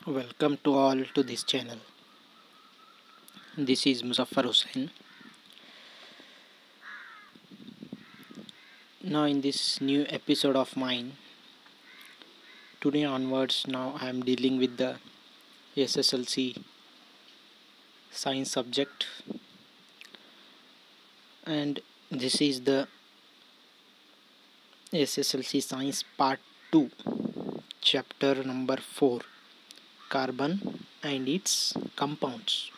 Welcome to all to this channel. This is Muzaffar Hussain. Now in this new episode of mine, today onwards now I am dealing with the SSLC science subject, and this is the SSLC science part 2, chapter number 4, carbon and its compounds.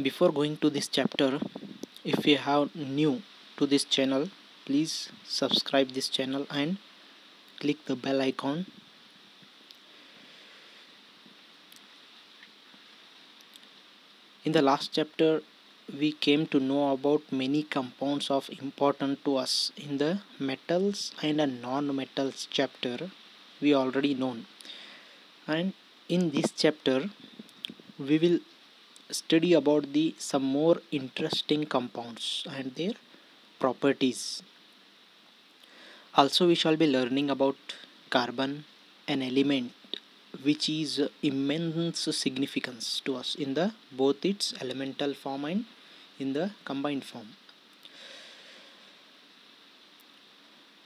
Before going to this chapter, if you have new to this channel, please subscribe this channel and click the bell icon. In the last chapter, we came to know about many compounds of importance to us. In the metals and non-metals chapter, we already known, and in this chapter we will study about the some more interesting compounds and their properties. Also, we shall be learning about carbon, an element which is immense significance to us in the both its elemental form and in the combined form.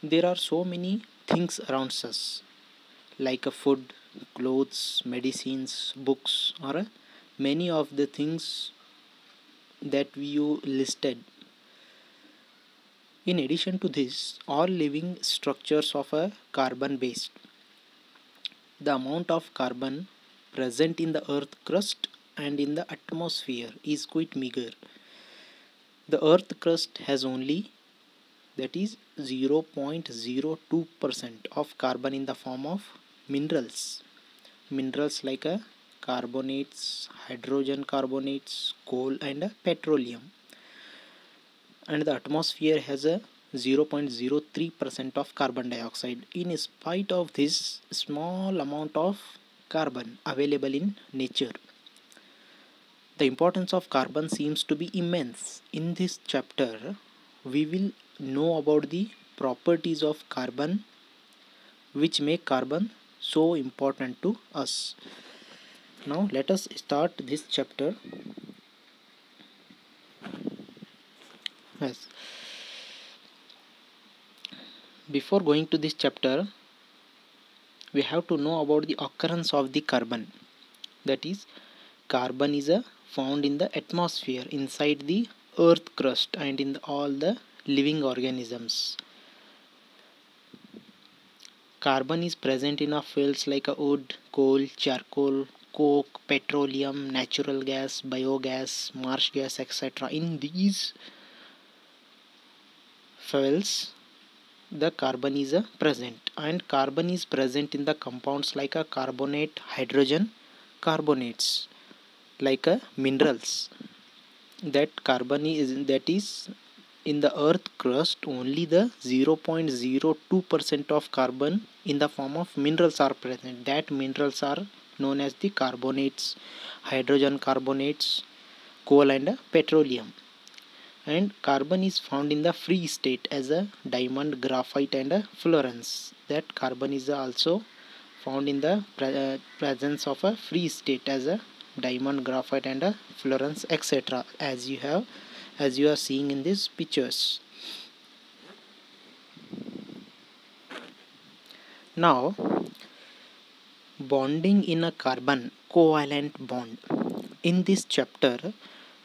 There are so many things around us, like a food, clothes, medicines, books, or many of the things that you listed. In addition to this, all living structures of a carbon based. The amount of carbon present in the earth crust and in the atmosphere is quite meager. The earth crust has only, that is, 0.02% of carbon in the form of minerals. Minerals like carbonates, hydrogen carbonates, coal, and petroleum. And the atmosphere has a 0.03% of carbon dioxide. In spite of this small amount of carbon available in nature, the importance of carbon seems to be immense. In this chapter, we will know about the properties of carbon which make carbon so important to us. Now let us start this chapter. Yes. Before going to this chapter, we have to know about the occurrence of the carbon. That is, carbon is found in the atmosphere, inside the earth crust, and in all the living organisms. Carbon is present in fuels like wood, coal, charcoal, coke, petroleum, natural gas, biogas, marsh gas, etc. In these fuels, the carbon is present, and carbon is present in the compounds like a carbonate, hydrogen carbonates, like minerals. That carbon is in the earth crust. Only the 0.02% of carbon in the form of minerals are present. That minerals are known as the carbonates, hydrogen carbonates, coal, and petroleum. And carbon is found in the free state as a diamond, graphite, and fluorines. That carbon is also found in the presence of a free state as a diamond, graphite, and fluorines, etc. as you are seeing in these pictures. Now, bonding in a carbon covalent bond. In this chapter,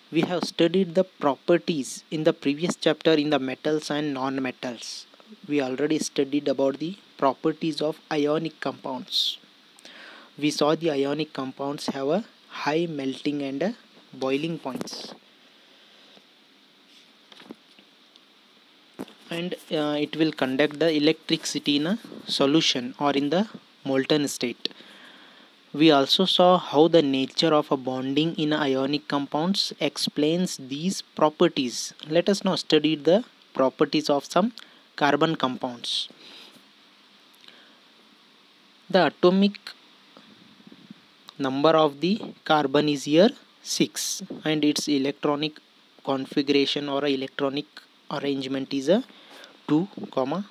we have studied the properties in the previous chapter in the metals and non-metals. We already studied about the properties of ionic compounds. We saw the ionic compounds have a high melting and boiling points, and it will conduct the electricity in a solution or in the molten state. We also saw how the nature of a bonding in ionic compounds explains these properties. Let us now study the properties of some carbon compounds. The atomic number of the carbon is here 6, and its electronic configuration or electronic arrangement is a 2,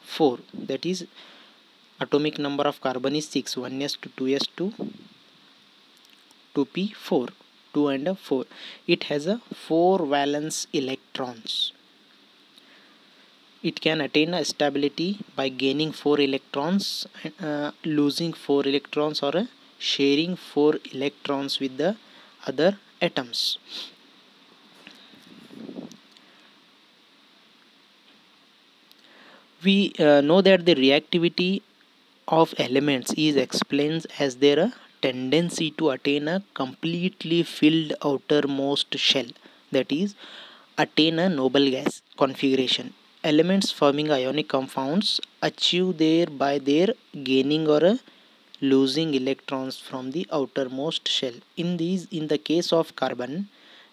4. That is, Atomic number of carbon is 6, 1s2, 2s2, 2p4, 2 and 4. It has a 4 valence electrons. It can attain a stability by gaining 4 electrons, losing 4 electrons, or sharing 4 electrons with the other atoms. We know that the reactivity of elements is explained as their tendency to attain a completely filled outermost shell, that is, attain a noble gas configuration. Elements forming ionic compounds achieve there by their gaining or losing electrons from the outermost shell. In the case of carbon,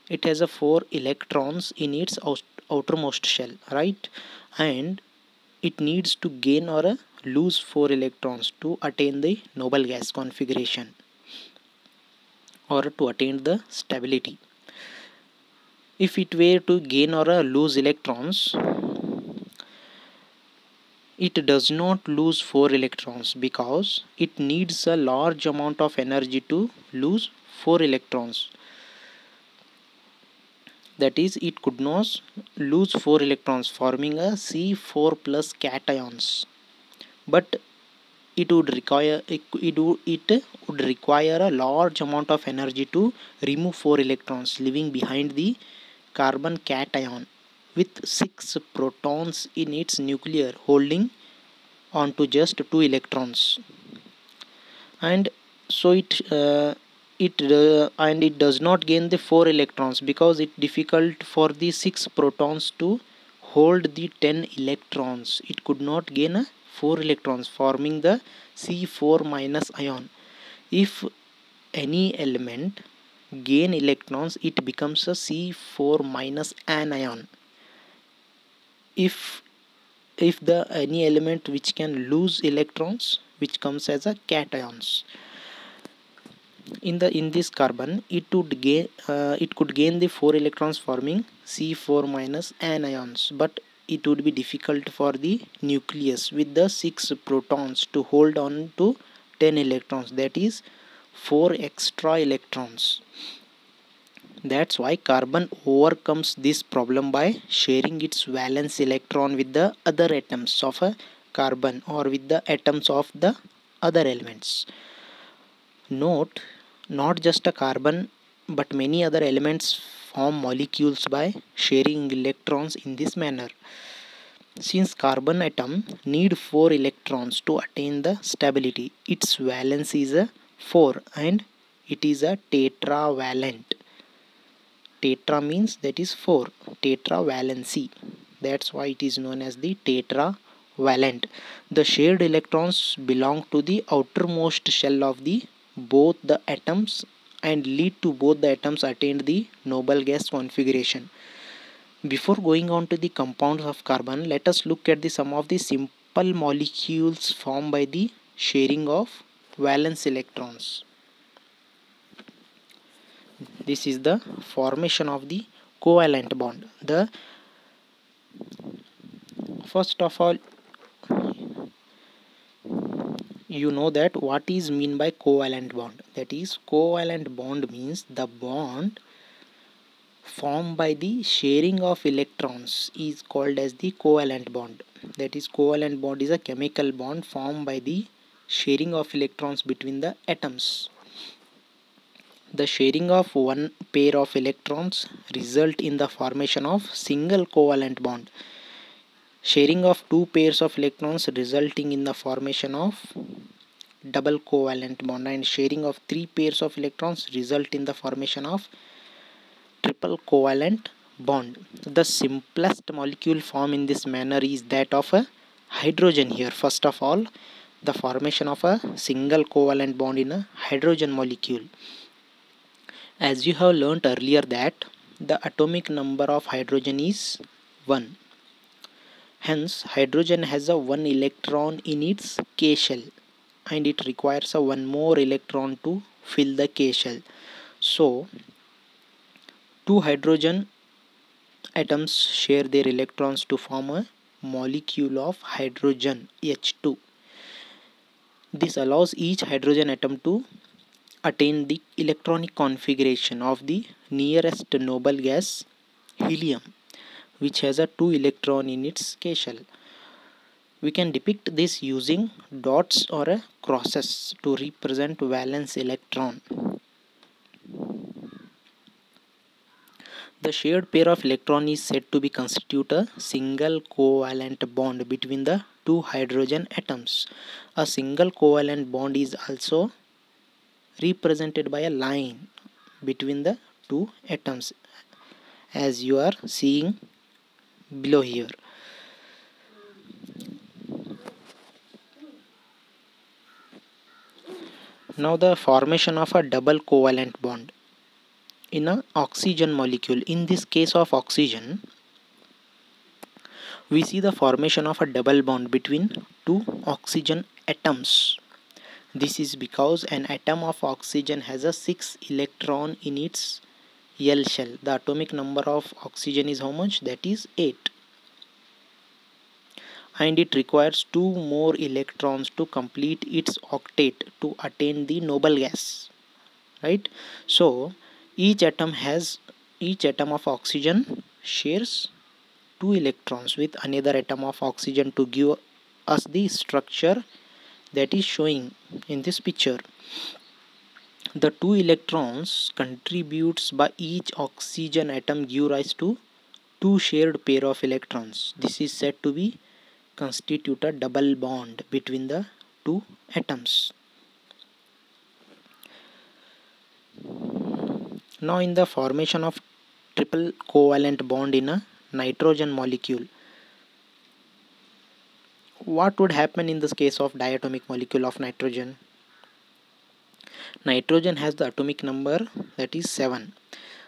it has a 4 electrons in its outermost shell, right? And it needs to gain or lose 4 electrons to attain the noble gas configuration or to attain the stability. If it were to gain or lose electrons, it does not lose 4 electrons because it needs a large amount of energy to lose 4 electrons. That is, it could not lose 4 electrons, forming a C4 plus cations. But it would require a large amount of energy to remove 4 electrons, leaving behind the carbon cation with 6 protons in its nucleus, holding on to just 2 electrons. And so it does not gain the 4 electrons because it's difficult for the 6 protons to hold the 10 electrons. It could not gain a 4 electrons, forming the C4 minus ion. If any element gain electrons, it becomes a C4 minus anion. If the any element which can lose electrons, which comes as a cations. In this carbon, it could gain the 4 electrons, forming C4 minus anions, but it would be difficult for the nucleus with the 6 protons to hold on to 10 electrons, that is 4 extra electrons. That's why carbon overcomes this problem by sharing its valence electron with the other atoms of a carbon or with the atoms of the other elements. Note, not just a carbon but many other elements form molecules by sharing electrons in this manner. Since carbon atom need 4 electrons to attain the stability, its valence is a 4 and it is a tetravalent. Tetra means that is 4, tetravalency. That's why it is known as the tetravalent. The shared electrons belong to the outermost shell of the both the atoms and lead to both the atoms attain the noble gas configuration. Before going on to the compounds of carbon, let us look at some of the simple molecules formed by the sharing of valence electrons. This is the formation of the covalent bond. First of all, you know that what is mean by covalent bond. That is, covalent bond means the bond formed by the sharing of electrons is called as the covalent bond. That is, covalent bond is a chemical bond formed by the sharing of electrons between the atoms. The sharing of one pair of electrons result in the formation of single covalent bond. Sharing of two pairs of electrons resulting in the formation of double covalent bond, and sharing of three pairs of electrons result in the formation of triple covalent bond. The simplest molecule formed in this manner is that of a hydrogen here. First of all, the formation of a single covalent bond in a hydrogen molecule. As you have learnt earlier that the atomic number of hydrogen is 1. Hence, hydrogen has a 1 electron in its K shell and it requires a 1 more electron to fill the K shell. So, two hydrogen atoms share their electrons to form a molecule of hydrogen, H2. This allows each hydrogen atom to attain the electronic configuration of the nearest noble gas, helium, which has a 2 electron in its k shell. We can depict this using dots or a crosses to represent valence electron. The shared pair of electrons is said to be constitute a single covalent bond between the two hydrogen atoms. A single covalent bond is also represented by a line between the two atoms, as you are seeing below here. Now the formation of a double covalent bond in an oxygen molecule. In this case of oxygen, we see the formation of a double bond between two oxygen atoms. This is because an atom of oxygen has a 6 electron in its L shell. The atomic number of oxygen is how much? That is 8. And it requires 2 more electrons to complete its octet to attain the noble gas. Right? So each atom of oxygen shares 2 electrons with another atom of oxygen to give us the structure that is showing in this picture. The 2 electrons contributes by each oxygen atom give rise to 2 shared pair of electrons. This is said to be constitute a double bond between the 2 atoms. Now in the formation of triple covalent bond in a nitrogen molecule, what would happen in this case of diatomic molecule of nitrogen? Nitrogen has the atomic number that is 7.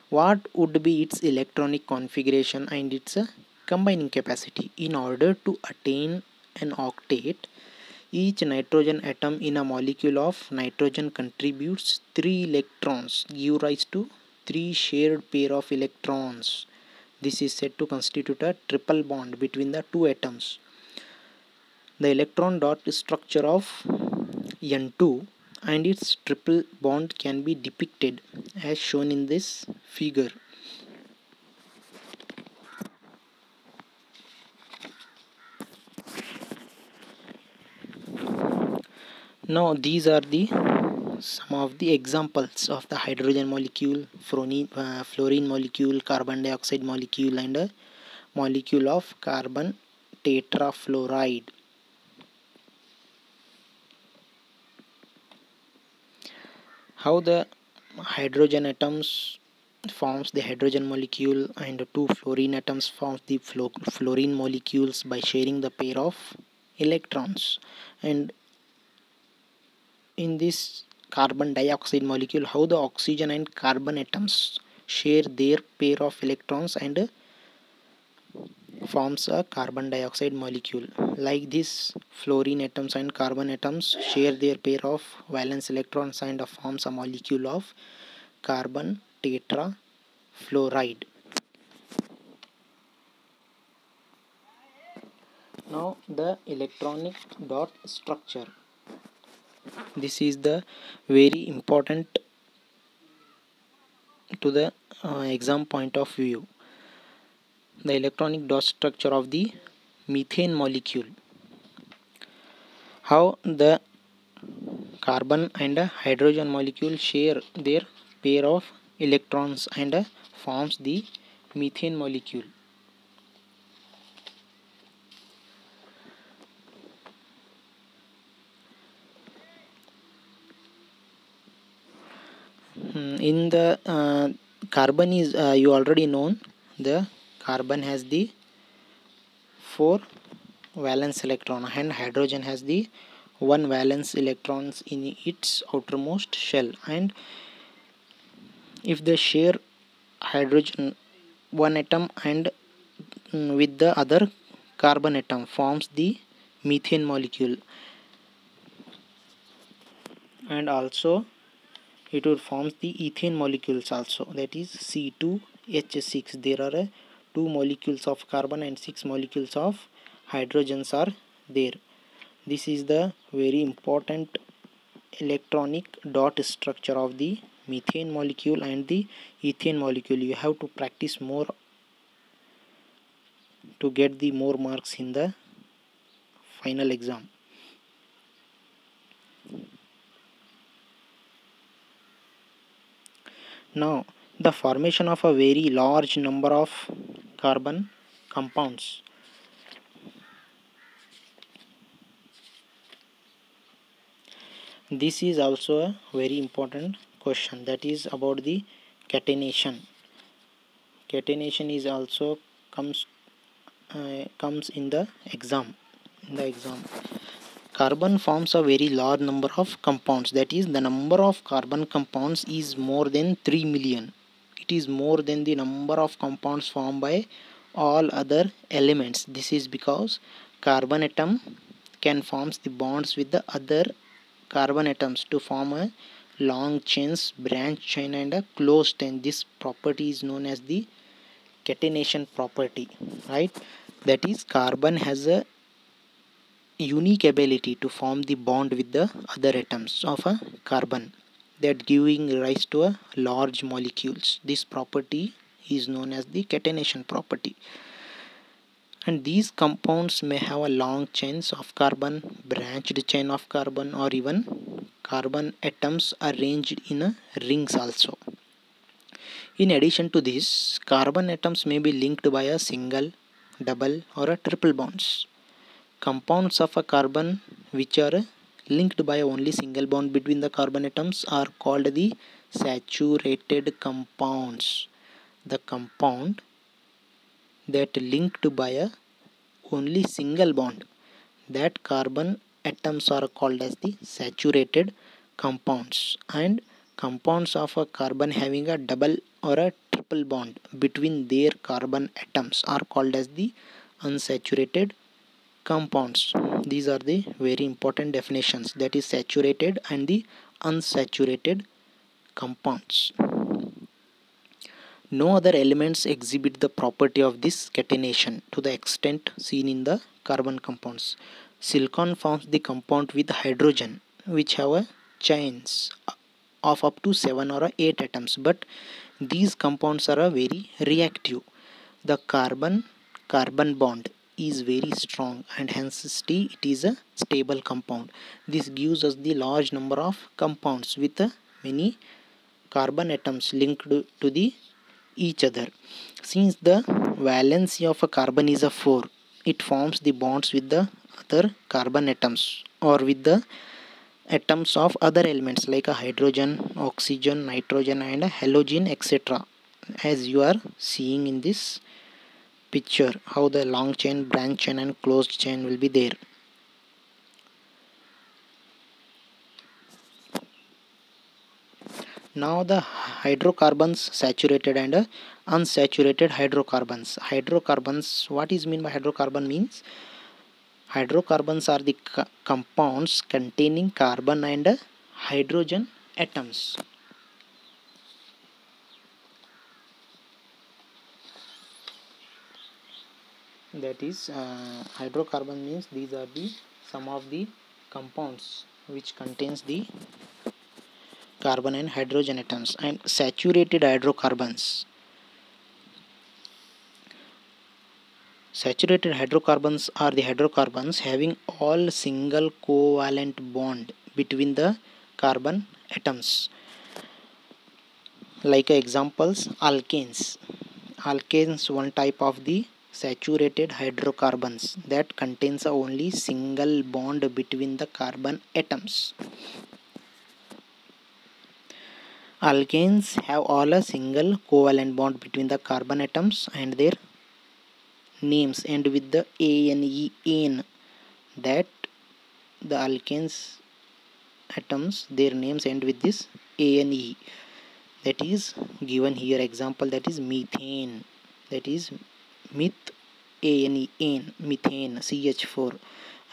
What would be its electronic configuration and its combining capacity? In order to attain an octet, each nitrogen atom in a molecule of nitrogen contributes 3 electrons, give rise to 3 shared pair of electrons. This is said to constitute a triple bond between the two atoms. The electron dot structure of N2 and its triple bond can be depicted as shown in this figure. Now these are some of the examples of the hydrogen molecule, fluorine molecule, carbon dioxide molecule, and a molecule of carbon tetrafluoride. How the hydrogen atoms forms the hydrogen molecule and two fluorine atoms forms the fluorine molecules by sharing the pair of electrons. And in this carbon dioxide molecule, how the oxygen and carbon atoms share their pair of electrons and forms a carbon dioxide molecule. Like this, fluorine atoms and carbon atoms share their pair of valence electrons and forms a molecule of carbon tetrafluoride. Now the electronic dot structure. This is the very important to the exam point of view. The electronic dot structure of the methane molecule. How the carbon and hydrogen molecule share their pair of electrons and forms the methane molecule. In the carbon is you already known, the carbon has the 4 valence electron and hydrogen has the 1 valence electrons in its outermost shell, and if they share hydrogen one atom and with the other carbon atom forms the methane molecule, and also it would form the ethane molecules also, that is C2H6. There are 2 molecules of carbon and 6 molecules of hydrogens are there. This is the very important electronic dot structure of the methane molecule and the ethane molecule. You have to practice more to get the more marks in the final exam. Now, the formation of a very large number of carbon compounds. This is also a very important question, that is about the catenation. Catenation is also comes in the exam. Carbon forms a very large number of compounds, that is the number of carbon compounds is more than 3 million. It is more than the number of compounds formed by all other elements. This is because carbon atom can form the bonds with the other carbon atoms to form a long chains, branch chain and a closed chain. This property is known as the catenation property, right? That is, carbon has a unique ability to form the bond with the other atoms of a carbon, that giving rise to a large molecules. This property is known as the catenation property. And these compounds may have a long chains of carbon, branched chain of carbon, or even carbon atoms arranged in a rings also. In addition to this, carbon atoms may be linked by a single, double or a triple bonds. Compounds of a carbon which are linked by only single bond between the carbon atoms are called the saturated compounds. The compound that linked by a only single bond, that carbon atoms are called as the saturated compounds, and compounds of a carbon having a double or a triple bond between their carbon atoms are called as the unsaturated compounds. These are the very important definitions, that is saturated and the unsaturated compounds. No other elements exhibit the property of this catenation to the extent seen in the carbon compounds. Silicon forms the compound with hydrogen, which have a chains of up to 7 or 8 atoms, but these compounds are very reactive. The carbon bond is very strong and hence it is a stable compound. This gives us the large number of compounds with many carbon atoms linked to the each other. Since the valency of a carbon is a 4, it forms the bonds with the other carbon atoms or with the atoms of other elements like a hydrogen, oxygen, nitrogen and a halogen, etc. As you are seeing in this picture, how the long chain, branch chain and closed chain will be there. Now the hydrocarbons, saturated and unsaturated hydrocarbons. Hydrocarbons, what is mean by hydrocarbon means? Hydrocarbons are the compounds containing carbon and hydrogen atoms. That is, hydrocarbon means these are the some of the compounds which contains the carbon and hydrogen atoms. And saturated hydrocarbons. Saturated hydrocarbons are the hydrocarbons having all single covalent bond between the carbon atoms. Like examples, alkanes. Alkanes, one type of the saturated hydrocarbons that contains only single bond between the carbon atoms. Alkanes have all a single covalent bond between the carbon atoms and their names end with the ane, that the alkanes atoms, their names end with this ane, that is given here. Example, that is methane, that is methane, CH4,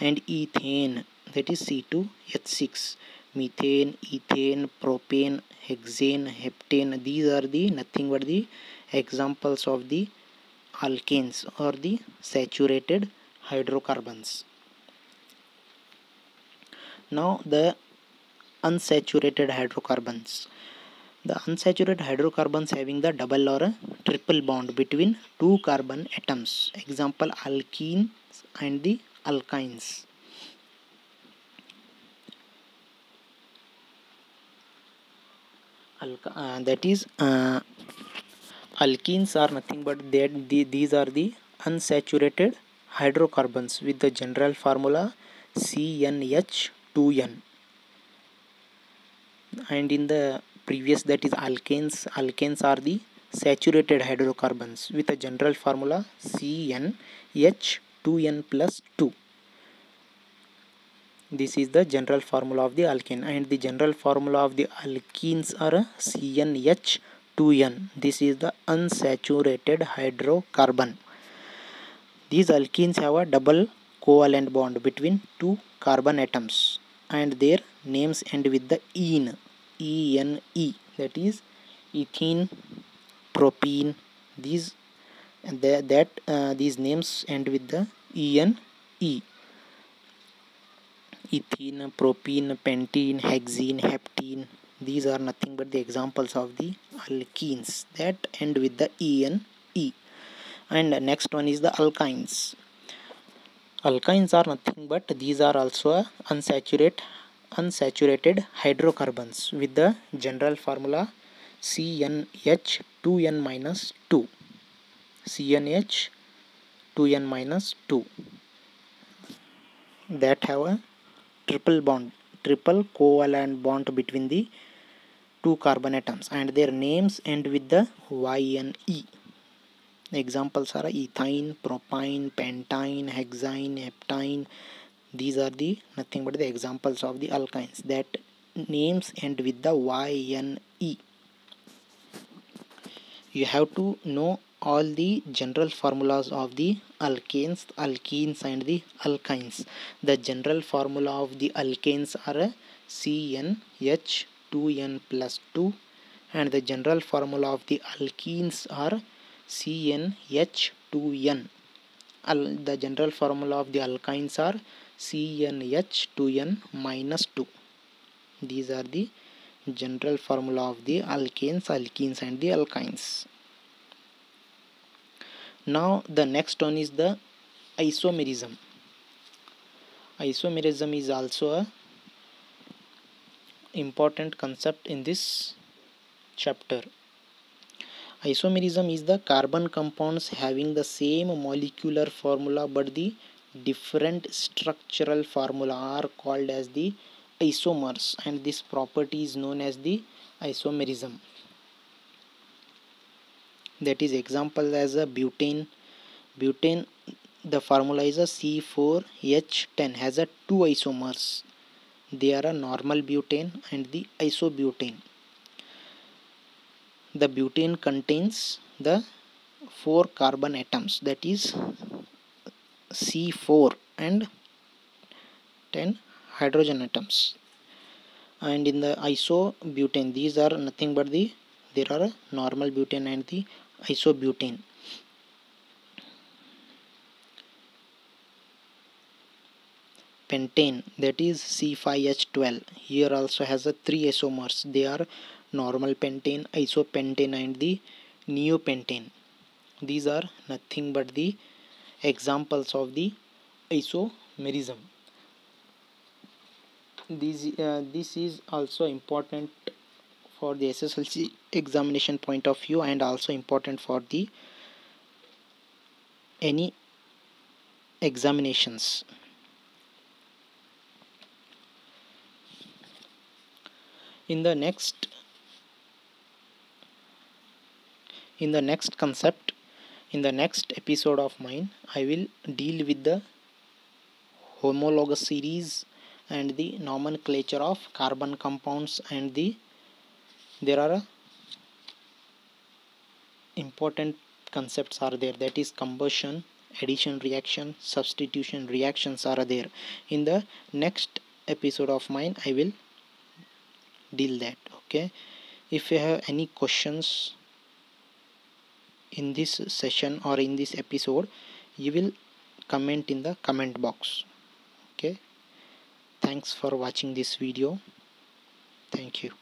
and ethane, that is C2H6. Methane, ethane, propane, hexane, heptane, these are the nothing but the examples of the alkanes or the saturated hydrocarbons. Now the unsaturated hydrocarbons. The unsaturated hydrocarbons having the double or a triple bond between two carbon atoms. Example, alkenes and the alkynes. That is, alkenes are nothing but these are the unsaturated hydrocarbons with the general formula CnH2n. And in the previous, that is alkanes are the saturated hydrocarbons with a general formula CnH2n plus 2. This is the general formula of the alkane, and the general formula of the alkenes are CnH2n. This is the unsaturated hydrocarbon. These alkenes have a double covalent bond between two carbon atoms, and their names end with the ene, E-N-E, that is ethene, propene. These names end with the E-N-E. Ethene, propene, pentene, hexene, heptene. These are nothing but the examples of the alkenes that end with the E-N-E. And next one is the alkynes. Alkynes are nothing but these are also unsaturated hydrocarbons with the general formula CnH2n minus 2. CnH2n minus 2 that have a triple covalent bond between the two carbon atoms, and their names end with the YnE. Examples are ethine, propyne, pentine, hexane, heptine. These are the nothing but the examples of the alkynes that names end with the YnE. You have to know all the general formulas of the alkanes, alkenes and the alkynes. The general formula of the alkanes are CnH2n plus 2, and the general formula of the alkenes are CnH2n. The general formula of the alkynes are CnH2n minus 2. These are the general formula of the alkanes, alkenes and the alkynes. Now the next one is the isomerism. Isomerism is also a important concept in this chapter. Isomerism is the carbon compounds having the same molecular formula but the different structural formula are called as the isomers, and this property is known as the isomerism. That is example as a butane. Butane, the formula is a C4H10, has a two isomers. They are a normal butane and the isobutane. The butane contains the 4 carbon atoms, that is C4, and 10 hydrogen atoms. And in the isobutane, these are nothing but there are a normal butane and the isobutane. Pentane, that is C5H12, here also has a 3 isomers. They are normal pentane, isopentane and the neopentane. These are nothing but the examples of the isomerism. This is also important for the SSLC examination point of view, and also important for the any examinations. In the next concept, in the next episode of mine, I will deal with the homologous series and the nomenclature of carbon compounds, and there are important concepts are there, that is combustion, addition reaction, substitution reactions are there. In the next episode of mine, I will deal that. Okay, if you have any questions in this session or in this episode, you will comment in the comment box. Okay, Thanks for watching this video. Thank you.